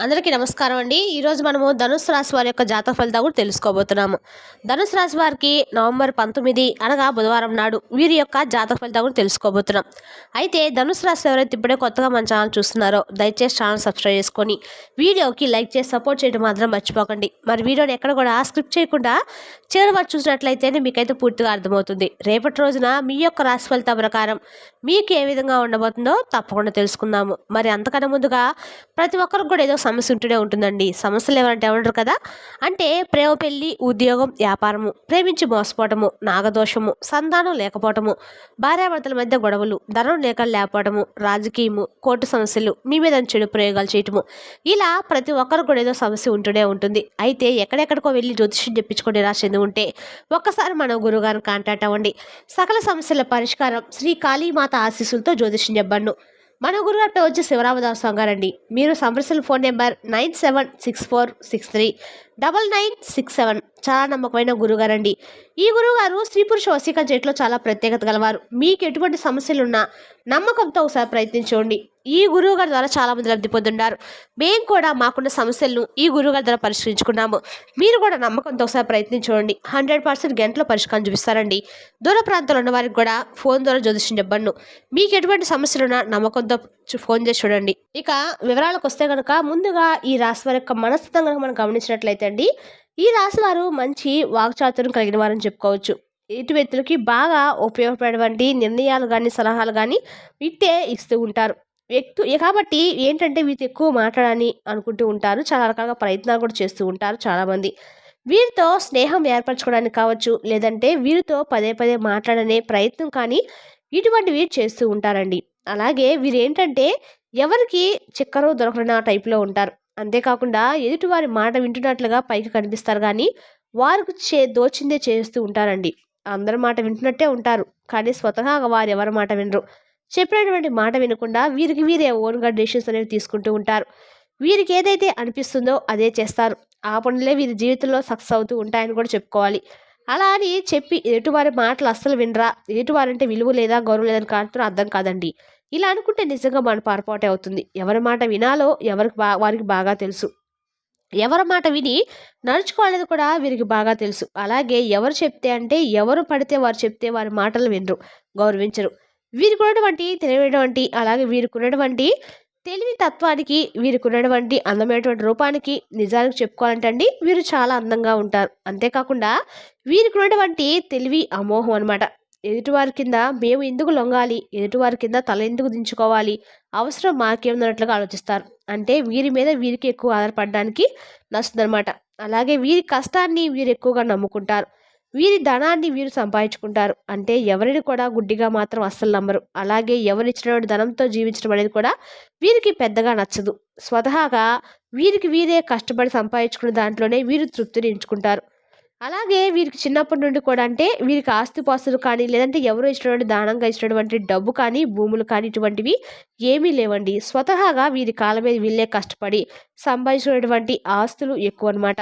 అందరికీ నమస్కారం అండి. ఈరోజు మనము ధనుస్సు రాశి వారి యొక్క జాతక ఫలితాలు కూడా తెలుసుకోబోతున్నాము. ధనుస్సు రాశి వారికి నవంబర్ 19 అనగా బుధవారం నాడు వీరి యొక్క జాతక ఫలితాలు కూడా తెలుసుకోబోతున్నాం. అయితే ధనుస్సు రాశిలో ఎవరైతే ఇప్పుడే కొత్తగా మన ఛానల్ చూస్తున్నారో దయచేసి ఛానల్ సబ్స్క్రైబ్ చేసుకొని వీడియోకి లైక్ చేసి సపోర్ట్ చేయడం మాత్రం మర్చిపోకండి. మరి వీడియోని ఎక్కడ కూడా స్క్రిప్ట్ చేయకుండా చివరి వరకు చూసినట్లయితేనే మీకైతే పూర్తిగా అర్థమవుతుంది. రేపటి రోజున మీ యొక్క రాశి ఫలితాల ప్రకారం మీకు ఏ విధంగా ఉండబోతుందో తప్పకుండా తెలుసుకుందాము. మరి అంతకన్నా ముందుగా ప్రతి ఒక్కరికి కూడా ఏదో సమస్య ఉంటూనే ఉంటుందండి. సమస్యలు ఎవరంటే ఏమంటారు కదా, అంటే ప్రేమ, పెళ్లి, ఉద్యోగం, వ్యాపారము, ప్రేమించి మోసపోవటము, నాగదోషము, సంతానం లేకపోవటము, భార్యాభర్తల మధ్య గొడవలు, ధనం లేకపోవటము, రాజకీయము, కోర్టు సమస్యలు, మీ మీద చెడు ప్రయోగాలు చేయటము, ఇలా ప్రతి ఒక్కరు కూడా ఏదో సమస్య ఉంటూనే ఉంటుంది. అయితే ఎక్కడెక్కడికో వెళ్ళి జ్యోతిష్యం చెప్పించుకొని రాసేది ఉంటే ఒక్కసారి మన గురువుగారిని కాంటాక్ట్ అవ్వండి. సకల సమస్యల పరిష్కారం శ్రీ కాళీమాత ఆశీస్సులతో జ్యోతిష్యం చెప్పండి. మన గురుగారి పేరు వచ్చి శివరామదాస్ గారండి. మీరు సంప్రదించిన ఫోన్ నెంబర్ 9764639967. చాలా నమ్మకమైన గురుగారండి. ఈ గురువుగారు స్త్రీ పురుష వశీకరణ చేయట్లో చాలా ప్రత్యేకత గలవారు. మీకు ఎటువంటి సమస్యలున్నా నమ్మకంతో ఒకసారి ప్రయత్నించండి. ఈ గురువుగారి ద్వారా చాలా మంది లబ్ధి పొందున్నారు. మేము కూడా మాకున్న సమస్యలను ఈ గురువుగారి ద్వారా పరిష్కరించుకున్నాము. మీరు కూడా నమ్మకంతో ఒకసారి ప్రయత్నించండి. 100% గంటలో పరిష్కారం చూపిస్తారండి. దూర ప్రాంతాల్లో ఉన్న వారికి కూడా ఫోన్ ద్వారా జ్యోతిష్యం చెప్పండి. మీకు ఎటువంటి సమస్యలున్నా నమ్మకంతో ఫోన్ చేసి చూడండి. ఇక వివరాలకు వస్తే కనుక ముందుగా ఈ రాశి వారి యొక్క మనస్తత్వం కనుక మనం గమనించినట్లయితే అండి, ఈ రాశి వారు మంచి వాక్చాతుర్యం కలిగిన వారని చెప్పుకోవచ్చు. ఎటు వ్యక్తులకి బాగా ఉపయోగపడేటువంటి నిర్ణయాలు కానీ సలహాలు కానీ వీటే ఇస్తూ ఉంటారు. కాబట్టి ఏంటంటే వీరితో ఎక్కువ మాట్లాడాలని అనుకుంటూ ఉంటారు. చాలా రకాలుగా ప్రయత్నాలు కూడా చేస్తూ ఉంటారు చాలామంది. వీరితో స్నేహం ఏర్పరచుకోవడానికి కావచ్చు, లేదంటే వీరితో పదే పదే మాట్లాడనే ప్రయత్నం కానీ ఇటువంటివి చేస్తూ ఉంటారండి. అలాగే వీరు ఏంటంటే ఎవరికి చిక్కరు దొరకని ఆ టైప్లో ఉంటారు. అంతేకాకుండా ఎదుటివారి మాట వింటున్నట్లుగా పైకి కనిపిస్తారు, కానీ వారికి దోచిందే చేస్తూ ఉంటారండి. అందరి మాట వింటున్నట్టే ఉంటారు, కానీ స్వతహాగా వారు ఎవరి మాట వినరు. చెప్పినటువంటి మాట వినకుండా వీరికి వీరే ఓన్గా డెసిషన్స్ అనేవి తీసుకుంటూ ఉంటారు. వీరికి ఏదైతే అనిపిస్తుందో అదే చేస్తారు. ఆ పనులే వీరి జీవితంలో సక్సెస్ అవుతూ ఉంటాయని కూడా చెప్పుకోవాలి. అలా అని చెప్పి ఎదుటివారి మాటలు అస్సలు వినరా, ఎదుటివారంటే విలువ లేదా గౌరవం లేదని కాదు అర్థం కాదండి. ఇలా అనుకుంటే నిజంగా మన పొరపాటే అవుతుంది. ఎవరి మాట వినాలో వారికి బాగా తెలుసు. ఎవరి మాట విని నడుచుకోవాలని కూడా వీరికి బాగా తెలుసు. అలాగే ఎవరు చెప్తే అంటే ఎవరు పడితే వారు చెప్తే వారి మాటలు వినరు, గౌరవించరు. వీరికి ఉన్నటువంటి తెలివైనటువంటి అలాగే వీరికి ఉన్నటువంటి తెలివి తత్వానికి, వీరికి ఉన్నటువంటి అందమైనటువంటి రూపానికి నిజానికి చెప్పుకోవాలంటే అండి వీరు చాలా అందంగా ఉంటారు. అంతేకాకుండా వీరికి ఉన్నటువంటి తెలివి అమోహం అనమాట. ఎదుటివారి కింద మేము ఎందుకు లొంగాలి, ఎదుటివారి కింద తల ఎందుకు దించుకోవాలి, అవసరం మాకేమున్నట్లుగా ఆలోచిస్తారు. అంటే వీరి మీద వీరికి ఎక్కువ ఆధారపడడానికి నచ్చుతుందనమాట. అలాగే వీరి కష్టాన్ని వీరు ఎక్కువగా నమ్ముకుంటారు. వీరి ధనాన్ని వీరు సంపాదించుకుంటారు. అంటే ఎవరిని కూడా గుడ్డిగా మాత్రం అస్సలు నమ్మరు. అలాగే ఎవరిచ్చినటువంటి ధనంతో జీవించడం అనేది కూడా వీరికి పెద్దగా నచ్చదు. స్వతహాగా వీరికి వీరే కష్టపడి సంపాదించుకున్న దాంట్లోనే వీరు తృప్తిని ఎంచుకుంటారు. అలాగే వీరికి చిన్నప్పటి నుండి కూడా అంటే వీరికి ఆస్తిపాస్తులు కానీ, లేదంటే ఎవరో ఇచ్చినటువంటి దానంగా ఇచ్చినటువంటి డబ్బు కానీ, భూములు కానీ ఇటువంటివి ఏమీ లేవండి. స్వతహాగా వీరి కాళ్ళ మీద వీళ్ళే కష్టపడి సంపాదించినటువంటి ఆస్తులు ఎక్కువ అనమాట.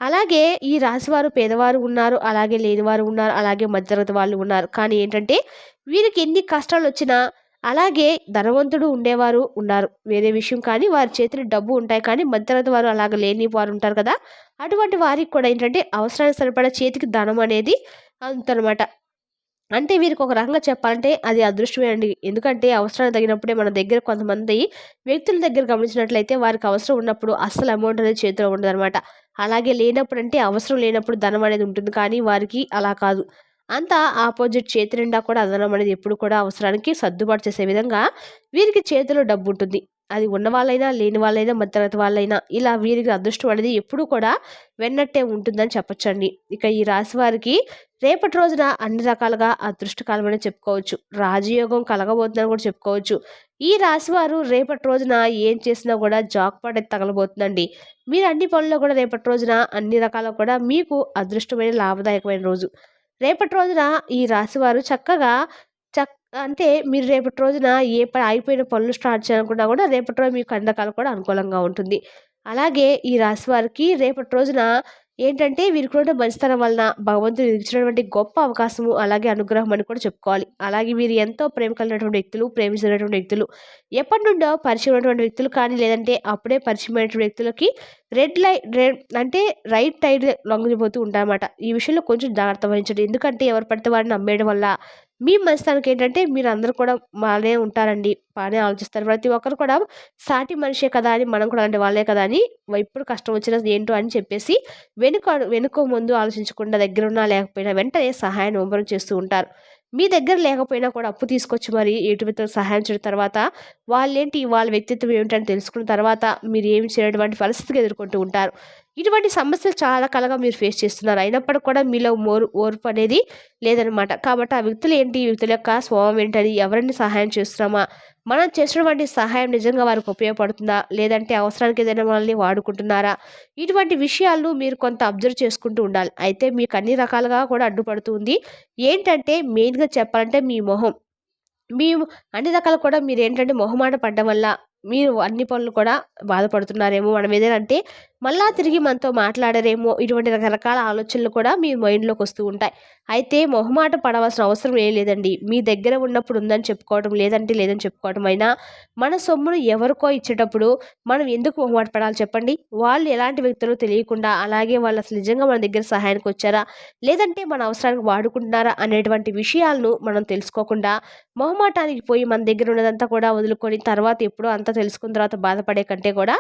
అలాగే ఈ రాశివారు పేదవారు ఉన్నారు, అలాగే లేనివారు ఉన్నారు, అలాగే మధ్యతరగతి వాళ్ళు ఉన్నారు. కానీ ఏంటంటే వీరికి ఎన్ని కష్టాలు వచ్చినా అలాగే ధనవంతుడు ఉండేవారు ఉన్నారు, వేరే విషయం. కానీ వారి చేతిలో డబ్బు ఉంటాయి, కానీ మధ్యతరగతి వారు అలాగే లేని వారు ఉంటారు కదా, అటువంటి వారికి కూడా ఏంటంటే అవసరానికి సరిపడా చేతికి ధనం అనేది అంతనమాట. అంటే వీరికి ఒక రకంగా చెప్పాలంటే అది అదృష్టమే అండి. ఎందుకంటే అవసరానికి తగినప్పుడే మన దగ్గర కొంతమంది వ్యక్తుల దగ్గర గమనించినట్లయితే వారికి అవసరం ఉన్నప్పుడు అస్సలు అమౌంట్ అనేది చేతిలో ఉండదనమాట. అలాగే లేనప్పుడు అంటే అవసరం లేనప్పుడు ధనం అనేది ఉంటుంది, కానీ వారికి అలా కాదు. అంతా ఆపోజిట్, చేతి నిండా కూడా ధనం అనేది ఎప్పుడు కూడా అవసరానికి సర్దుబాటు చేసే విధంగా వీరికి చేతిలో డబ్బు ఉంటుంది. అది ఉన్న వాళ్ళైనా లేని వాళ్ళైనా మధ్యతరగతి వాళ్ళైనా ఇలా వీరికి అదృష్టం అనేది ఎప్పుడూ కూడా వెన్నట్టే ఉంటుందని చెప్పొచ్చండి. ఇక ఈ రాశి వారికి రేపటి రోజున అన్ని రకాలుగా అదృష్టకాలం అని చెప్పుకోవచ్చు. రాజయోగం కలగబోతుందని కూడా చెప్పుకోవచ్చు. ఈ రాశివారు రేపటి రోజున ఏం చేసినా కూడా జాక్పాట్ అయితే తగలబోతుందండి. మీరు అన్ని పనుల్లో కూడా రేపటి రోజున అన్ని రకాల కూడా మీకు అదృష్టమైన లాభదాయకమైన రోజు. రేపటి రోజున ఈ రాశివారు చక్కగా అంటే మీరు రేపటి రోజున అయిపోయిన పనులు స్టార్ట్ చేయాలనుకున్నా కూడా రేపటి రోజు మీకు అన్ని రకాలు కూడా అనుకూలంగా ఉంటుంది. అలాగే ఈ రాశి వారికి రేపటి రోజున ఏంటంటే వీరికున్న మంచితనం వలన భగవంతుడు ఇచ్చినటువంటి గొప్ప అవకాశము, అలాగే అనుగ్రహం అని కూడా చెప్పుకోవాలి. అలాగే వీరు ఎంతో ప్రేమ కలిగినటువంటి వ్యక్తులు, ప్రేమించినటువంటి వ్యక్తులు. ఎప్పటినుండో పరిచయం ఉన్నటువంటి వ్యక్తులు కానీ, లేదంటే అప్పుడే పరిచయమైనటువంటి వ్యక్తులకి రెడ్ అంటే రైట్ సైడ్ లొంగిపోతూ ఉంటారన్నమాట. ఈ విషయంలో కొంచెం జాగ్రత్త వహించండి. ఎందుకంటే ఎవరు పడితే వారిని నమ్మేయడం వల్ల మీ మంచితనానికి ఏంటంటే మీరందరూ కూడా బానే ఉంటారండి. బానే ఆలోచిస్తారు. ప్రతి ఒక్కరు కూడా సాటి మనిషే కదా అని, మనం కూడా అలాంటి వాళ్ళే కదా అని, ఎప్పుడు కష్టం వచ్చినా ఏంటో అని చెప్పేసి వెనుక ముందు ఆలోచించకుండా దగ్గరున్నా లేకపోయినా వెంటనే సహాయాన్ని ముమ్మరం చేస్తూ ఉంటారు. మీ దగ్గర లేకపోయినా కూడా అప్పు తీసుకొచ్చి మరి ఎదుటివ్యక్తులకు సహాయం చేయడం తర్వాత వాళ్ళేంటి, వాళ్ళ వ్యక్తిత్వం ఏమిటని తెలుసుకున్న తర్వాత మీరు ఏమి చేయనటువంటి పరిస్థితికి ఎదుర్కొంటూ ఉంటారు. ఇటువంటి సమస్యలు చాలా కాలంగా మీరు ఫేస్ చేస్తున్నారు. అయినప్పటికి కూడా మీలో ఓర్పు అనేది లేదనమాట. కాబట్టి ఆ వ్యక్తులు ఏంటి, ఈ వ్యక్తుల యొక్క స్వభావం ఏంటని, ఎవరిని సహాయం చేస్తున్నామా, మనం చేసినటువంటి సహాయం నిజంగా వారికి ఉపయోగపడుతుందా, లేదంటే అవసరానికి ఏదైనా మనల్ని వాడుకుంటున్నారా, ఇటువంటి విషయాలను మీరు కొంత అబ్జర్వ్ చేసుకుంటూ ఉండాలి. అయితే మీకు అన్ని రకాలుగా కూడా అడ్డుపడుతుంది ఏంటంటే, మెయిన్‌గా చెప్పాలంటే మీ మొహం. మీ అన్ని రకాలు కూడా మీరేంటంటే మొహమాట పడ్డం వల్ల మీరు అన్ని పనులు కూడా బాధపడుతున్నారేమో. మనం ఏదైనా అంటే మళ్ళా తిరిగి మనతో మాట్లాడరేమో, ఇటువంటి రకరకాల ఆలోచనలు కూడా మీ మైండ్‌లోకి వస్తూ ఉంటాయి. అయితే మొహమాట పడవలసిన అవసరం ఏం లేదండి. మీ దగ్గర ఉన్నప్పుడు ఉందని చెప్పుకోవడం, లేదంటే లేదని చెప్పుకోవడం అయినా, మన సొమ్మును ఎవరికో ఇచ్చేటప్పుడు మనం ఎందుకు మొహమాట పడాలి చెప్పండి? వాళ్ళు ఎలాంటి వ్యక్తులో తెలియకుండా, అలాగే వాళ్ళు అసలు నిజంగా మన దగ్గర సహాయానికి వచ్చారా, లేదంటే మన అవసరానికి వాడుకుంటున్నారా అనేటువంటి విషయాలను మనం తెలుసుకోకుండా మొహమాటానికి పోయి మన దగ్గర ఉన్నదంతా కూడా వదులుకొని తర్వాత ఎప్పుడో అంతా తెలుసుకున్న తర్వాత బాధపడే కంటే కూడా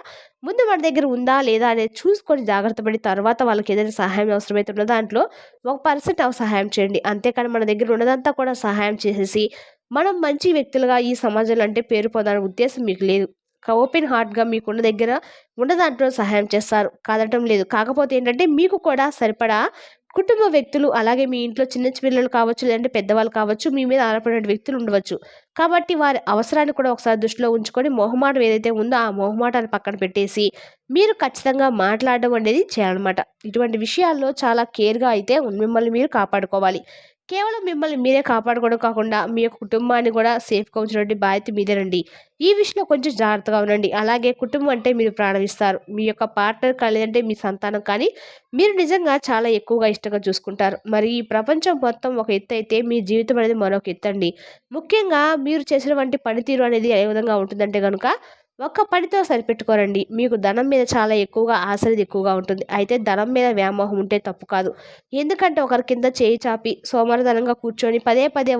ముందు మన దగ్గర ఉందా లేదా అనేది చూసుకొని జాగ్రత్త పడి తర్వాత వాళ్ళకి ఏదైనా సహాయం అవసరమైతే ఉన్న దాంట్లో 1% సహాయం చేయండి. అంతేకాని మన దగ్గర ఉన్నదంతా కూడా సహాయం చేసేసి మనం మంచి వ్యక్తులుగా ఈ సమాజంలో అంటే పేరు పొందాలనే ఉద్దేశం మీకు లేదు. ఓపెన్ హార్ట్‌గా మీకున్న దగ్గర ఉన్న దాంట్లో సహాయం చేస్తారు. కాదనటం లేదు. కాకపోతే ఏంటంటే మీకు కూడా సరిపడా కుటుంబ వ్యక్తులు, అలాగే మీ ఇంట్లో చిన్న పిల్లలు కావచ్చు, లేదంటే పెద్దవాళ్ళు కావచ్చు, మీ మీద ఆధారపడిన వ్యక్తులు ఉండవచ్చు. కాబట్టి వారి అవసరాన్ని కూడా ఒకసారి దృష్టిలో ఉంచుకొని మొహమాటం ఏదైతే ఉందో ఆ మొహమాటాన్ని పక్కన పెట్టేసి మీరు ఖచ్చితంగా మాట్లాడడం అనేది చేయాలన్నమాట. ఇటువంటి విషయాల్లో చాలా కేర్‌గా అయితే మిమ్మల్ని మీరు కాపాడుకోవాలి. కేవలం మిమ్మల్ని మీరే కాపాడుకోవడం కాకుండా మీ యొక్క కుటుంబాన్ని కూడా సేఫ్‌గా ఉంచినటువంటి బాధ్యత మీదేనండి. ఈ విషయంలో కొంచెం జాగ్రత్తగా ఉండండి. అలాగే కుటుంబం అంటే మీరు ప్రాణం ఇస్తారు. మీ యొక్క పార్ట్నర్ కానీ, లేదంటే మీ సంతానం కానీ మీరు నిజంగా చాలా ఎక్కువగా ఇష్టంగా చూసుకుంటారు. మరి ఈ ప్రపంచం మొత్తం ఒక ఎత్తు అయితే మీ జీవితం అనేది మరొక ఎత్తండి. ముఖ్యంగా మీరు చేసినటువంటి పనితీరు అనేది ఏ విధంగా ఉంటుందంటే గనుక ఒక్క పనితో సరిపెట్టుకోరండి. మీకు ధనం మీద చాలా ఎక్కువగా ఆశ అనేది ఎక్కువగా ఉంటుంది. అయితే ధనం మీద వ్యామోహం ఉంటే తప్పు కాదు. ఎందుకంటే ఒకరి కింద చేయి చాపి సోమరితనంగా కూర్చొని పదే పదే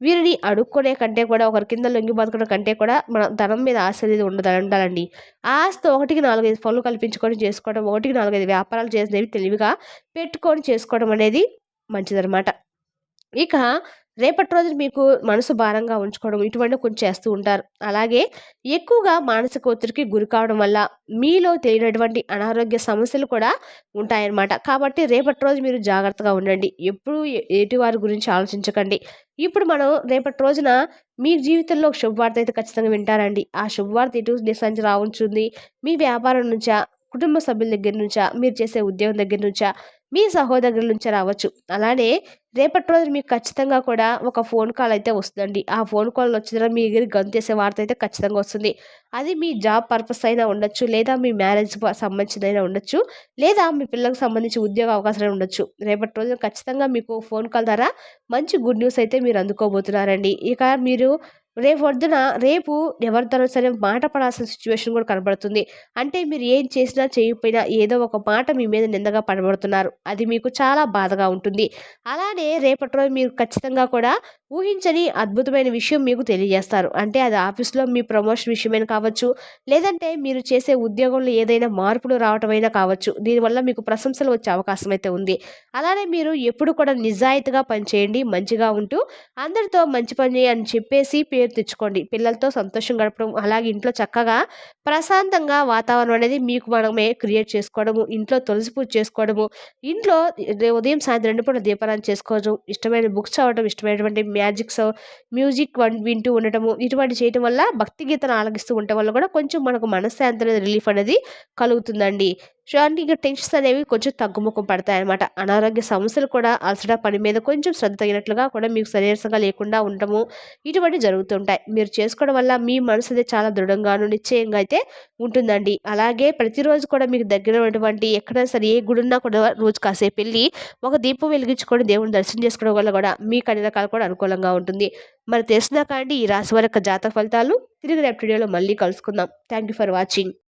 వీరిని అడుక్కునే కంటే కూడా, ఒకరి కింద లొంగి బతకడం కంటే కూడా మన ధనం మీద ఆశ అనేది ఉండాలండి. ఆ ఆశతో 1కి 4, 5 పనులు కల్పించుకొని చేసుకోవడం, 1కి 4, 5 వ్యాపారాలు చేసినవి తెలివిగా పెట్టుకొని చేసుకోవడం అనేది మంచిదనమాట. ఇక రేపటి రోజున మీకు మనసు భారంగా ఉంచుకోవడం ఇటువంటివి కొంచెం చేస్తూ ఉంటారు. అలాగే ఎక్కువగా మానసిక ఒత్తిడికి గురి కావడం వల్ల మీలో తెలియనటువంటి అనారోగ్య సమస్యలు కూడా ఉంటాయన్నమాట. కాబట్టి రేపటి రోజు మీరు జాగ్రత్తగా ఉండండి. ఎప్పుడూ ఎదుటి వారి గురించి ఆలోచించకండి. ఇప్పుడు మనం రేపటి రోజున మీ జీవితంలో ఒక శుభవార్త అయితే ఖచ్చితంగా వింటారండి. ఆ శుభవార్త ఎటు దిశ నుంచి రావచ్చుంది. మీ వ్యాపారం నుంచా, కుటుంబ సభ్యుల దగ్గర నుంచా, మీరు చేసే ఉద్యోగం దగ్గర నుంచా, మీ సహోదరుల నుంచే రావచ్చు. అలానే రేపటి రోజు మీకు ఖచ్చితంగా కూడా ఒక ఫోన్ కాల్ అయితే వస్తుందండి. ఆ ఫోన్ కాల్ వచ్చిన మీ దగ్గరికి గంతేసే వార్త అయితే ఖచ్చితంగా వస్తుంది. అది మీ జాబ్ పర్పస్ అయినా ఉండొచ్చు, లేదా మీ మ్యారేజ్ సంబంధించిందైనా ఉండొచ్చు, లేదా మీ పిల్లలకు సంబంధించి ఉద్యోగ అవకాశాలు ఉండొచ్చు. రేపటి రోజున ఖచ్చితంగా మీకు ఫోన్ కాల్ ద్వారా మంచి గుడ్ న్యూస్ అయితే మీరు అందుకోబోతున్నారండి. ఇక మీరు రేపు ఎవరితోనో సరే మాట పడాల్సిన సిచ్యువేషన్ కూడా కనబడుతుంది. అంటే మీరు ఏం చేసినా చేయకపోయినా ఏదో ఒక మాట మీ మీద నిందగా పడబడుతున్నారు. అది మీకు చాలా బాధగా ఉంటుంది. అలానే రేపటి రోజు మీరు ఖచ్చితంగా కూడా ఊహించని అద్భుతమైన విషయం మీకు తెలియజేస్తారు. అంటే అది ఆఫీస్‌లో మీ ప్రమోషన్ విషయమైనా కావచ్చు, లేదంటే మీరు చేసే ఉద్యోగంలో ఏదైనా మార్పులు రావటమైనా కావచ్చు. దీనివల్ల మీకు ప్రశంసలు వచ్చే అవకాశం అయితే ఉంది. అలానే మీరు ఎప్పుడు కూడా నిజాయితీగా పనిచేయండి. మంచిగా ఉంటూ అందరితో మంచి పని అని చెప్పేసి పేరు తెచ్చుకోండి. పిల్లలతో సంతోషం గడపడం, అలాగే ఇంట్లో చక్కగా ప్రశాంతంగా వాతావరణం అనేది మీకు మనమే క్రియేట్ చేసుకోవడము, ఇంట్లో తులసి పూజ చేసుకోవడము, ఇంట్లో ఉదయం సాయంత్రం 2 పూటల దీపారాధన చేసుకోవడం, ఇష్టమైన బుక్స్ చదవడం, ఇష్టమైనటువంటి మ్యూజిక్ వింటూ ఉండటము, ఇటువంటి చేయటం వల్ల భక్తి గీతాలు ఆలకిస్తూ ఉండటం వల్ల కూడా కొంచెం మనకు మనశ్శాంతి అనేది రిలీఫ్ అనేది కలుగుతుందండి. సో, అంటే ఇక టెన్షన్స్ అనేవి కొంచెం తగ్గుముఖం పడతాయన్నమాట. అనారోగ్య సమస్యలు కూడా అలసట, పని మీద కొంచెం శ్రద్ధ తగినట్లుగా కూడా మీకు సరీరసంగా లేకుండా ఉండటము, ఇటువంటివి జరుగుతుంటాయి. మీరు చేసుకోవడం వల్ల మీ మనసు అనేది చాలా దృఢంగాను, నిశ్చయంగా అయితే ఉంటుందండి. అలాగే ప్రతిరోజు కూడా మీకు దగ్గర ఉన్నటువంటి ఎక్కడైనా సరే ఏ గుడున్నా కూడా రోజు కాసేపెళ్లి ఒక దీపం వెలిగించుకొని దేవుడిని దర్శనం చేసుకోవడం వల్ల కూడా మీకు అన్ని రకాలు కూడా అనుకూలంగా ఉంటుంది. మరి తెలిసిందా కాండి ఈ రాశి వారి యొక్క జాతక ఫలితాలు? తిరిగి రేపటి వీడియోలో మళ్ళీ కలుసుకుందాం. Thank you for watching.